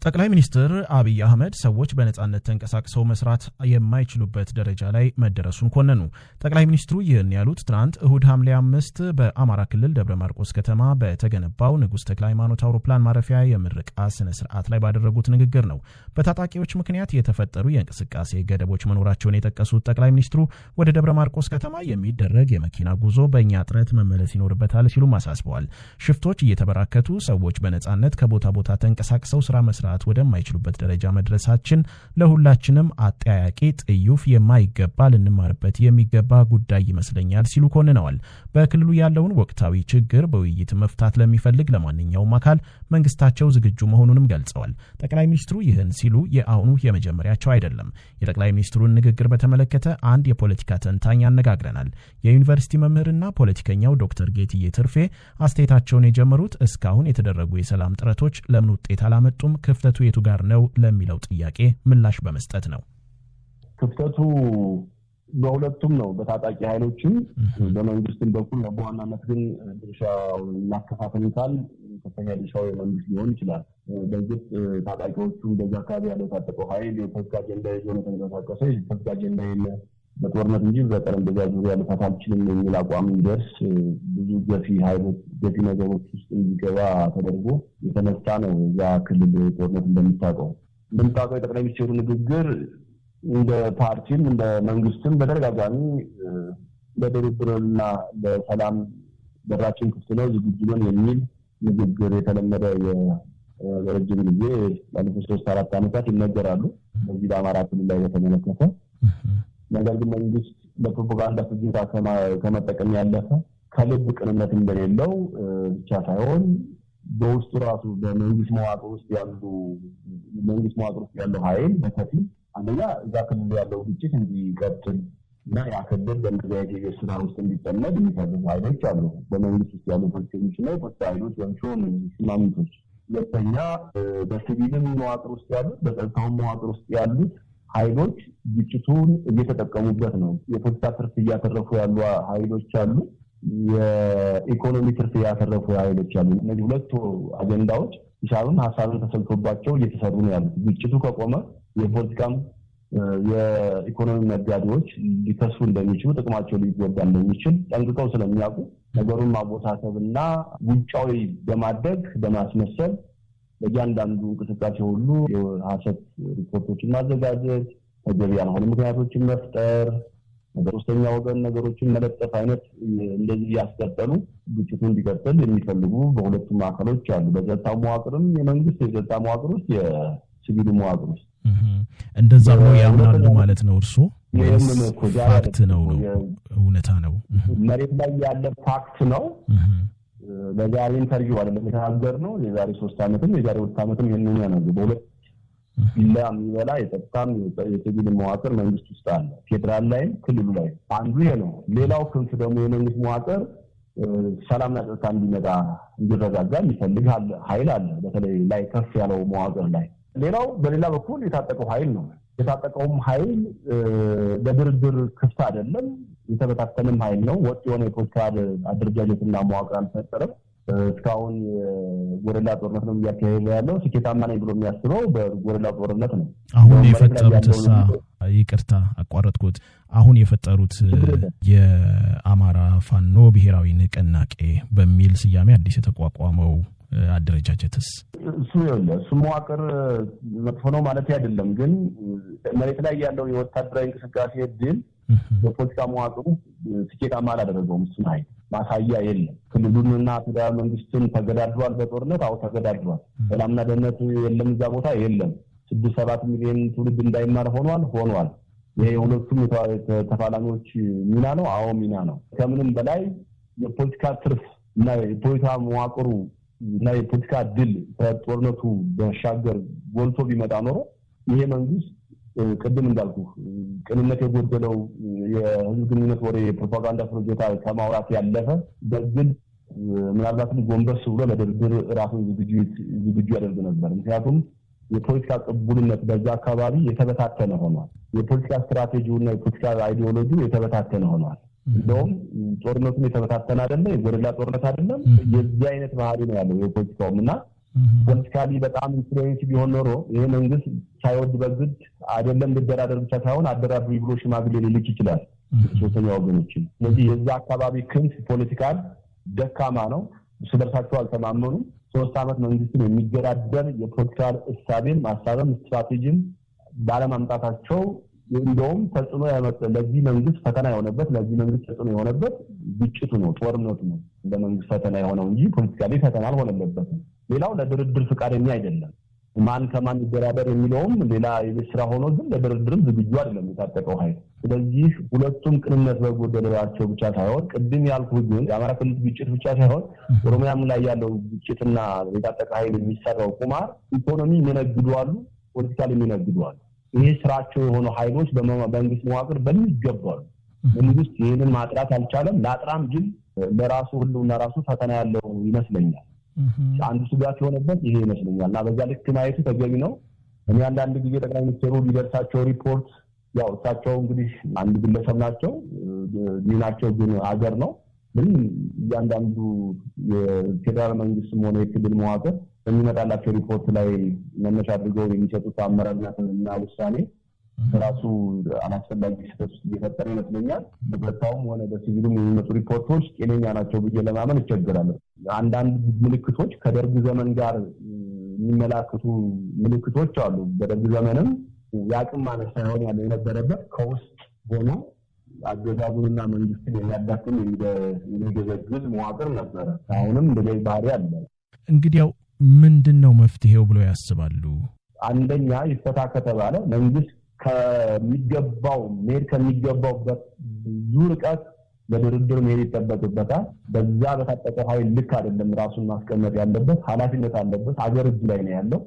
ጠቅላይ ሚኒስትር አብይ አህመድ ሰዎች በነጻነት ተንቀሳቅሰው መስራት የማይችሉበት ደረጃ ላይ መደረሱን ኮነኑ። ጠቅላይ ሚኒስትሩ ይህን ያሉት ትናንት እሁድ ሐምሌ 5 በአማራ ክልል ደብረ ማርቆስ ከተማ በተገነባው ንጉሥ ተክለ ሃይማኖት አውሮፕላን ማረፊያ የምረቃ ስነ ስርዓት ላይ ባደረጉት ንግግር ነው። በታጣቂዎች ምክንያት የተፈጠሩ የእንቅስቃሴ ገደቦች መኖራቸውን የጠቀሱት ጠቅላይ ሚኒስትሩ ወደ ደብረ ማርቆስ ከተማ የሚደረግ የመኪና ጉዞ በእኛ ጥረት መመለስ ይኖርበታል ሲሉም አሳስበዋል። ሽፍቶች እየተበራከቱ ሰዎች በነጻነት ከቦታ ቦታ ተንቀሳቅሰው ስራ መስራት ወደማይችሉበት ደረጃ መድረሳችን ለሁላችንም አጠያያቂ ጥዩፍ የማይገባ ልንማርበት የሚገባ ጉዳይ ይመስለኛል ሲሉ ኮንነዋል። በክልሉ ያለውን ወቅታዊ ችግር በውይይት መፍታት ለሚፈልግ ለማንኛውም አካል መንግስታቸው ዝግጁ መሆኑንም ገልጸዋል። ጠቅላይ ሚኒስትሩ ይህን ሲሉ የአሁኑ የመጀመሪያቸው አይደለም። የጠቅላይ ሚኒስትሩን ንግግር በተመለከተ አንድ የፖለቲካ ተንታኝ አነጋግረናል። የዩኒቨርሲቲ መምህርና ፖለቲከኛው ዶክተር ጌትዬ ትርፌ አስተያየታቸውን የጀመሩት እስካሁን የተደረጉ የሰላም ጥረቶች ለምን ውጤት አላመጡም፣ ክፍተቱ የቱ ጋር ነው ለሚለው ጥያቄ ምላሽ በመስጠት ነው። ክፍተቱ በሁለቱም ነው፣ በታጣቂ ኃይሎችም በመንግስትም በኩል ነው። በዋናነት ግን ድርሻው እናከፋፈሉታል። ከፍተኛ ድርሻው የመንግስት ሊሆን ይችላል። በዚህ ታጣቂዎቹ በዛ አካባቢ ያለው ታጠቀው ኃይል የፖለቲካ አጀንዳ ይዞ ነው ተንቀሳቀሰ። የፖለቲካ አጀንዳ በጦርነት እንጂ በጠረጴዛ ዙሪያ ልፈታ አልችልም የሚል አቋም እንዲደርስ ብዙ ገፊ ነገሮች ውስጥ እንዲገባ ተደርጎ የተነሳ ነው። እዛ ክልል ጦርነት እንደምታውቀው የጠቅላይ ሚኒስትሩ ንግግር እንደ ፓርቲም እንደ መንግስትም በተደጋጋሚ ለድርድርና ለሰላም በራችን ክፍት ነው፣ ዝግጁ ነን የሚል ንግግር የተለመደ የረጅም ጊዜ ባለፉት 3-4 ዓመታት ይነገራሉ። በዚህ በአማራ ክልል ላይ በተመለከተ ነገር ግን መንግስት ለፕሮፓጋንዳ ፍጆታ ከመጠቀም ያለፈ ከልብ ቅንነት እንደሌለው ብቻ ሳይሆን በውስጡ ራሱ በመንግስት መዋቅር ውስጥ ያለው ኃይል በከፊል አንደኛ እዛ ክልል ያለው ግጭት እንዲቀጥል እና ያከበደ በእንደዚህ አይነት ስራ ውስጥ እንዲጠመድ የሚፈልጉ ኃይሎች አሉ። በመንግስት ውስጥ ያሉ ፖለቲከኞች እና የፖለቲካ ኃይሎች ወይም ሽማምንቶች። ሁለተኛ በሲቪልም መዋቅር ውስጥ ያሉት በጸጥታው መዋቅር ውስጥ ያሉት ኃይሎች ግጭቱን እየተጠቀሙበት ነው። የፖለቲካ ትርፍ እያተረፉ ያሉ ኃይሎች አሉ፣ የኢኮኖሚ ትርፍ እያተረፉ ኃይሎች አሉ። እነዚህ ሁለቱ አጀንዳዎች ሀሳብን ተሰልቶባቸው እየተሰሩ ነው ያሉት። ግጭቱ ከቆመ የፖለቲካም የኢኮኖሚ ነጋዴዎች ሊከሱ እንደሚችሉ፣ ጥቅማቸው ሊጎዳ እንደሚችል ጠንቅቀው ስለሚያውቁ ነገሩን ማቦሳሰብና ውጫዊ በማድረግ በማስመሰል በእያንዳንዱ እንቅስቃሴ ሁሉ የሐሰት ሪፖርቶችን ማዘጋጀት፣ ተገቢ ያልሆኑ ምክንያቶችን መፍጠር፣ በሶስተኛ ወገን ነገሮችን መለጠፍ አይነት እንደዚህ ያስቀጠሉ ግጭቱ እንዲቀጥል የሚፈልጉ በሁለቱም አካሎች አሉ። በጸጥታው መዋቅርም የመንግስት የጸጥታ መዋቅር ውስጥ የሲቪል መዋቅር ውስጥ እንደዛ ነው ያምናሉ ማለት ነው። እርሱ ፋክት ነው እውነታ ነው፣ መሬት ላይ ያለ ፋክት ነው። በዛሬ ኢንተርቪው አይደለም የተናገርነው። የዛሬ 3 ዓመትም የዛሬ 2 ዓመትም ይሄንን ነው። በሁለት የሚበላ የጸጥታም የሲቪል መዋቅር መንግስት ውስጥ አለ። ፌደራል ላይ ክልሉ ላይ አንዱ ይሄ ነው። ሌላው ክንፍ ደግሞ የመንግስት መዋቅር ሰላምና ጸጥታ እንዲመጣ እንዲረጋጋ የሚፈልግ ኃይል አለ፣ በተለይ ላይ ከፍ ያለው መዋቅር ላይ። ሌላው በሌላ በኩል የታጠቀው ኃይል ነው። የታጠቀውም ኃይል ለድርድር ክፍት አይደለም፣ የተበታተነም ኃይል ነው። ወጥ የሆነ የፖለቲካ አደረጃጀትና መዋቅር አልፈጠረም። እስካሁን ጎረላ ጦርነት ነው እያካሄደ ያለው። ስኬታማ ነኝ ብሎ የሚያስበው በጎረላ ጦርነት ነው። አሁን የፈጠሩት ይቅርታ አቋረጥኩት። አሁን የፈጠሩት የአማራ ፋኖ ብሔራዊ ንቅናቄ በሚል ስያሜ አዲስ የተቋቋመው አደረጃጀትስ እሱ መዋቅር መጥፎ ነው ማለት አይደለም። ግን መሬት ላይ ያለው የወታደራዊ እንቅስቃሴ ድል በፖለቲካ መዋቅሩ ስኬታማ አላደረገውም። እሱ ላይ ማሳያ የለም። ክልሉንና ፌደራል መንግስትን ተገዳድሯል። በጦርነት ተገዳድሯል። ሰላምና ደህንነት የለም፣ እዛ ቦታ የለም። 6-7 ሚሊዮን ትውልድ እንዳይማር ሆኗል። ይሄ ሁለቱም ተፋላሚዎች ሚና ነው። አዎ ሚና ነው። ከምንም በላይ የፖለቲካ ትርፍ እና የፖለቲካ መዋቅሩ እና የፖለቲካ ድል ከጦርነቱ በሻገር ጎልቶ ቢመጣ ኖሮ ይሄ መንግስት ቅድም እንዳልኩ ቅንነት የጎደለው የህዝብ ግንኙነት ወሬ የፕሮፓጋንዳ ፕሮጀክት ከማውራት ያለፈ በግል ምናልባትም ጎንበስ ብሎ ለድርድር ራሱን ዝግጁ ያደርግ ነበር። ምክንያቱም የፖለቲካ ቅቡልነት በዛ አካባቢ የተበታተነ ሆኗል። የፖለቲካ ስትራቴጂውና የፖለቲካ አይዲዮሎጂው የተበታተነ ሆኗል። እንደውም ጦርነቱን የተበታተነ አይደለም፣ የጎረላ ጦርነት አይደለም፣ የዚህ አይነት ባህሪ ነው ያለው የፖለቲካውም እና ፖለቲካሊ በጣም ኢንፍሉዌንስ ቢሆን ኖሮ ይሄ መንግስት ሳይወድ በግድ አይደለም ልደራደር ብቻ ሳይሆን አደራድሩ ብሎ ሽማግሌ ሊልክ ይችላል ሶስተኛ ወገኖች። ስለዚህ የዛ አካባቢ ክንፍ ፖለቲካል ደካማ ነው፣ ስለርሳቸው አልተማመኑም። 3 ዓመት መንግስትን የሚደራደር የፖለቲካል እሳቤን ማሳበም ስትራቴጂን ባለማምጣታቸው እንደውም ተጽዕኖ ያመጣው ለዚህ መንግስት ፈተና የሆነበት ለዚህ መንግስት ተጽዕኖ የሆነበት ግጭቱ ነው፣ ጦርነቱ ነው ለመንግስት ፈተና የሆነው እንጂ ፖለቲካሊ ፈተና አልሆነለበትም። ሌላው ለድርድር ፍቃደኛ አይደለም። ማን ከማን ይደራደር የሚለውም ሌላ የቤት ስራ ሆኖ ግን ለድርድርም ዝግጁ አይደለም የታጠቀው ኃይል። ስለዚህ ሁለቱም ቅንነት በጎደለባቸው ብቻ ሳይሆን ቅድም ያልኩት ግን የአማራ ክልል ግጭት ብቻ ሳይሆን ኦሮሚያም ላይ ያለው ግጭትና የታጠቀ ኃይል የሚሰራው ቁማር ኢኮኖሚ የሚነግዱ አሉ፣ ፖለቲካሊ የሚነግዱ አሉ። ይሄ ስራቸው የሆኑ ኃይሎች በመንግስት መዋቅር በሚገባው መንግስት ይሄንን ማጥራት አልቻለም። ላጥራም ግን ለራሱ ሁሉና ራሱ ፈተና ያለው ይመስለኛል። አንዱ ስጋት የሆነበት ይሄ ይመስለኛልና በዛ ልክ ማየቱ ተገቢ ነው። እኔ አንዳንድ ጊዜ ጠቅላይ ሚኒስትሩ ሊደርሳቸው ሪፖርት ያው እሳቸው እንግዲህ አንድ ግለሰብ ናቸው፣ ዲናቸው ግን ሀገር ነው። ግን እያንዳንዱ የፌደራል መንግስትም ሆነ የክልል መዋቅር በሚመጣላቸው ሪፖርት ላይ መነሻ አድርገው የሚሰጡት አመራርና ውሳኔ ራሱ አላስፈላጊ ስህተት እየፈጠረ ይመስለኛል። በበታውም ሆነ በሲቪሉም የሚመጡ ሪፖርቶች ጤነኛ ናቸው ብዬ ለማመን እቸገራለሁ። አንዳንድ ምልክቶች ከደርግ ዘመን ጋር የሚመላክቱ ምልክቶች አሉ። በደርግ ዘመንም ያቅም ማነስ ሳይሆን ያለው የነበረበት ከውስጥ ሆኖ አገዛዙንና መንግስትን የሚያዳክም የሚገዘግዝ መዋቅር ነበረ። አሁንም እንደዚህ ባህሪ አለ። እንግዲያው ምንድነው መፍትሄው ብለው ያስባሉ? አንደኛ ይፈታ ከተባለ መንግስት ከሚገባው ብዙ ርቀት ለድርድር መሄድ ይጠበቅበታል። በዛ በታጠቀ ኃይል ልክ አይደለም ራሱን ማስቀመጥ ያለበት፣ ኃላፊነት አለበት። ሀገር እጅ ላይ ነው ያለው።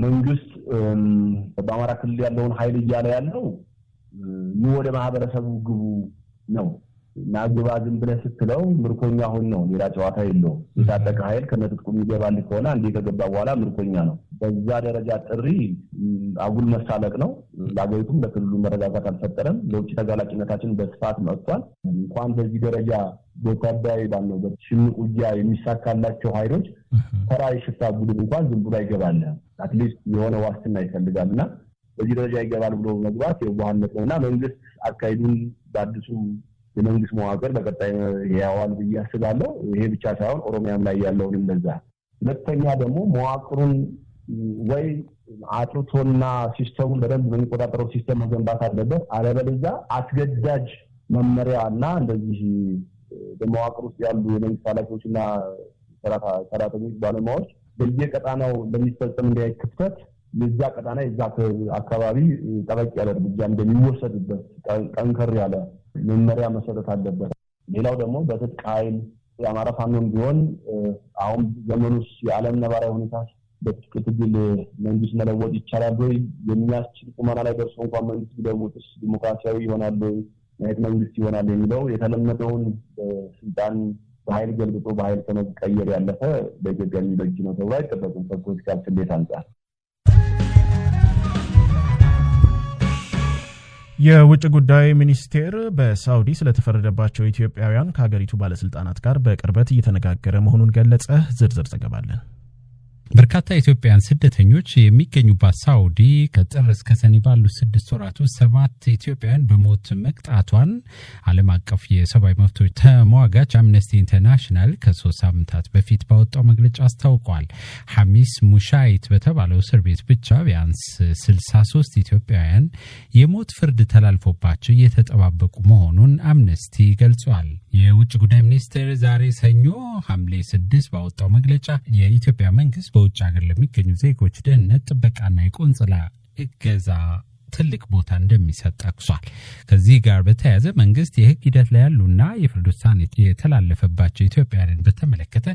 መንግስት በአማራ ክልል ያለውን ኃይል እያለ ያለው ወደ ማህበረሰቡ ግቡ ነው። ናግባ ዝም ብለህ ስትለው ምርኮኛ ሆን ነው፣ ሌላ ጨዋታ የለውም። የታጠቀ ኃይል ከነጥቁ የሚገባል ከሆነ አንዴ ከገባ በኋላ ምርኮኛ ነው። በዛ ደረጃ ጥሪ አጉል መሳለቅ ነው። ለአገሪቱም ለክልሉ መረጋጋት አልፈጠረም። ለውጭ ተጋላጭነታችን በስፋት መጥቷል። እንኳን በዚህ ደረጃ በወታደራዊ ባለው በሽምቅ ውጊያ የሚሳካላቸው ኃይሎች ተራ የሽፍታ ቡድን እንኳን ዝም ብሎ አይገባል። አትሊስት የሆነ ዋስትና ይፈልጋልና በዚህ ደረጃ ይገባል ብሎ መግባት የዋህነት ነውና መንግስት አካሄዱን በአዲሱ የመንግስት መዋቅር በቀጣይ ያዋል ብዬ አስባለሁ። ይሄ ብቻ ሳይሆን ኦሮሚያም ላይ ያለውን እንደዛ። ሁለተኛ ደግሞ መዋቅሩን ወይ አጥርቶና ሲስተሙን በደንብ የሚቆጣጠረው ሲስተም መገንባት አለበት። አለበለዚያ አስገዳጅ መመሪያና እንደዚህ በመዋቅር ውስጥ ያሉ የመንግስት ኃላፊዎችና ሰራተኞች ባለሙያዎች በየቀጣናው ለሚፈጸም እንዳይከፈት የዛ ቀጣና የዛ አካባቢ ጠበቅ ያለ እርምጃ እንደሚወሰድበት ጠንከር ያለ መመሪያ መሰረት አለበት። ሌላው ደግሞ በትጥቅ ኃይል የአማራ ፋኖም ቢሆን አሁን ዘመኑስ የዓለም ነባራዊ ሁኔታ በትጥቅ ትግል መንግስት መለወጥ ይቻላል ወይ የሚያስችል ቁመና ላይ ደርሶ እንኳን መንግስት ቢለውጥስ ዲሞክራሲያዊ ይሆናል ወይ መንግስት ይሆናል የሚለው የተለመደውን ስልጣን በኃይል ገልብጦ በኃይል ከመቀየር ያለፈ በኢትዮጵያ የሚበጅ ነው ተብሎ አይጠበቅም ከፖለቲካል ስሌት አንጻር። የውጭ ጉዳይ ሚኒስቴር በሳውዲ ስለተፈረደባቸው ኢትዮጵያውያን ከሀገሪቱ ባለስልጣናት ጋር በቅርበት እየተነጋገረ መሆኑን ገለጸ። ዝርዝር ዘገባ አለን። በርካታ ኢትዮጵያውያን ስደተኞች የሚገኙባት ሳውዲ ከጥር እስከ ሰኔ ባሉት 6 ወራት ውስጥ 7 ኢትዮጵያውያን በሞት መቅጣቷን ዓለም አቀፍ የሰብአዊ መብቶች ተሟጋች አምነስቲ ኢንተርናሽናል ከ3 ሳምንታት በፊት ባወጣው መግለጫ አስታውቋል። ሐሚስ ሙሻይት በተባለው እስር ቤት ብቻ ቢያንስ 63 ኢትዮጵያውያን የሞት ፍርድ ተላልፎባቸው እየተጠባበቁ መሆኑን አምነስቲ ገልጿል። የውጭ ጉዳይ ሚኒስቴር ዛሬ ሰኞ ሐምሌ 6 ባወጣው መግለጫ የኢትዮጵያ መንግስት በውጭ ሀገር ለሚገኙ ዜጎች ደህንነት ጥበቃና የቆንጽላ እገዛ ትልቅ ቦታ እንደሚሰጥ ጠቅሷል። ከዚህ ጋር በተያያዘ መንግስት የህግ ሂደት ላይ ያሉና የፍርድ ውሳኔ የተላለፈባቸው ኢትዮጵያውያንን በተመለከተ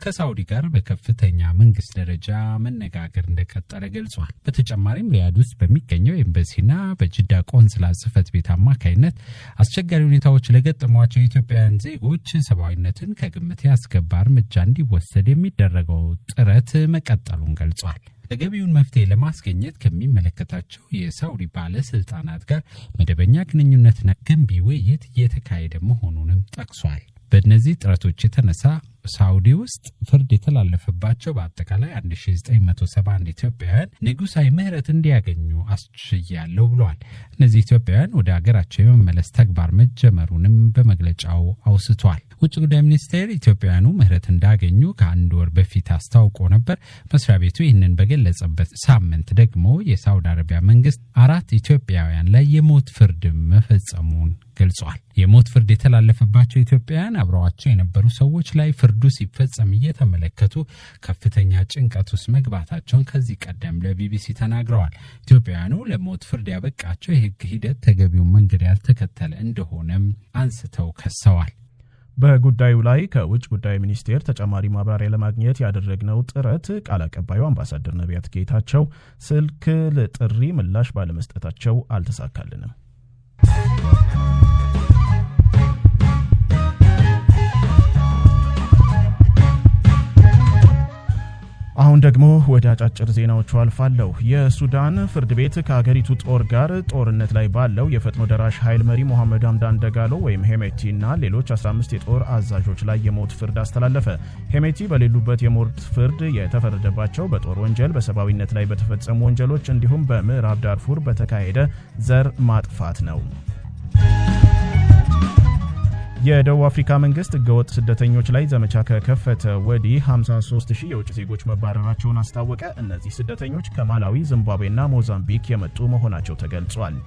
ከሳውዲ ጋር በከፍተኛ መንግስት ደረጃ መነጋገር እንደቀጠለ ገልጿል። በተጨማሪም ሪያድ ውስጥ በሚገኘው ኤምባሲና በጅዳ ቆንስላ ጽህፈት ቤት አማካይነት አስቸጋሪ ሁኔታዎች ለገጠሟቸው ኢትዮጵያውያን ዜጎች ሰብአዊነትን ከግምት ያስገባ እርምጃ እንዲወሰድ የሚደረገው ጥረት መቀጠሉን ገልጿል። ተገቢውን መፍትሄ ለማስገኘት ከሚመለከታቸው የሳውዲ ባለስልጣናት ጋር መደበኛ ግንኙነትና ገንቢ ውይይት እየተካሄደ መሆኑንም ጠቅሷል። በእነዚህ ጥረቶች የተነሳ ሳውዲ ውስጥ ፍርድ የተላለፈባቸው በአጠቃላይ 1971 ኢትዮጵያውያን ንጉሳዊ ምህረት እንዲያገኙ አስችያለሁ ብለዋል። እነዚህ ኢትዮጵያውያን ወደ ሀገራቸው የመመለስ ተግባር መጀመሩንም በመግለጫው አውስቷል። ውጭ ጉዳይ ሚኒስቴር ኢትዮጵያውያኑ ምህረት እንዳገኙ ከአንድ ወር በፊት አስታውቆ ነበር። መስሪያ ቤቱ ይህንን በገለጸበት ሳምንት ደግሞ የሳውዲ አረቢያ መንግስት 4 ኢትዮጵያውያን ላይ የሞት ፍርድ መፈጸሙን ገልጿል። የሞት ፍርድ የተላለፈባቸው ኢትዮጵያውያን አብረዋቸው የነበሩ ሰዎች ላይ ፍርዱ ሲፈጸም እየተመለከቱ ከፍተኛ ጭንቀት ውስጥ መግባታቸውን ከዚህ ቀደም ለቢቢሲ ተናግረዋል። ኢትዮጵያውያኑ ለሞት ፍርድ ያበቃቸው የህግ ሂደት ተገቢውን መንገድ ያልተከተለ እንደሆነም አንስተው ከሰዋል። በጉዳዩ ላይ ከውጭ ጉዳይ ሚኒስቴር ተጨማሪ ማብራሪያ ለማግኘት ያደረግነው ጥረት ቃል አቀባዩ አምባሳደር ነቢያት ጌታቸው ስልክ ለጥሪ ምላሽ ባለመስጠታቸው አልተሳካልንም። አሁን ደግሞ ወደ አጫጭር ዜናዎቹ አልፋለሁ። የሱዳን ፍርድ ቤት ከሀገሪቱ ጦር ጋር ጦርነት ላይ ባለው የፈጥኖ ደራሽ ኃይል መሪ ሞሐመድ ሐምዳን ደጋሎ ወይም ሄሜቲ እና ሌሎች 15 የጦር አዛዦች ላይ የሞት ፍርድ አስተላለፈ። ሄሜቲ በሌሉበት የሞት ፍርድ የተፈረደባቸው በጦር ወንጀል፣ በሰብአዊነት ላይ በተፈጸሙ ወንጀሎች እንዲሁም በምዕራብ ዳርፉር በተካሄደ ዘር ማጥፋት ነው። የደቡብ አፍሪካ መንግስት ህገወጥ ስደተኞች ላይ ዘመቻ ከከፈተ ወዲህ 53000 የውጭ ዜጎች መባረራቸውን አስታወቀ። እነዚህ ስደተኞች ከማላዊ፣ ዚምባብዌና ሞዛምቢክ የመጡ መሆናቸው ተገልጿል።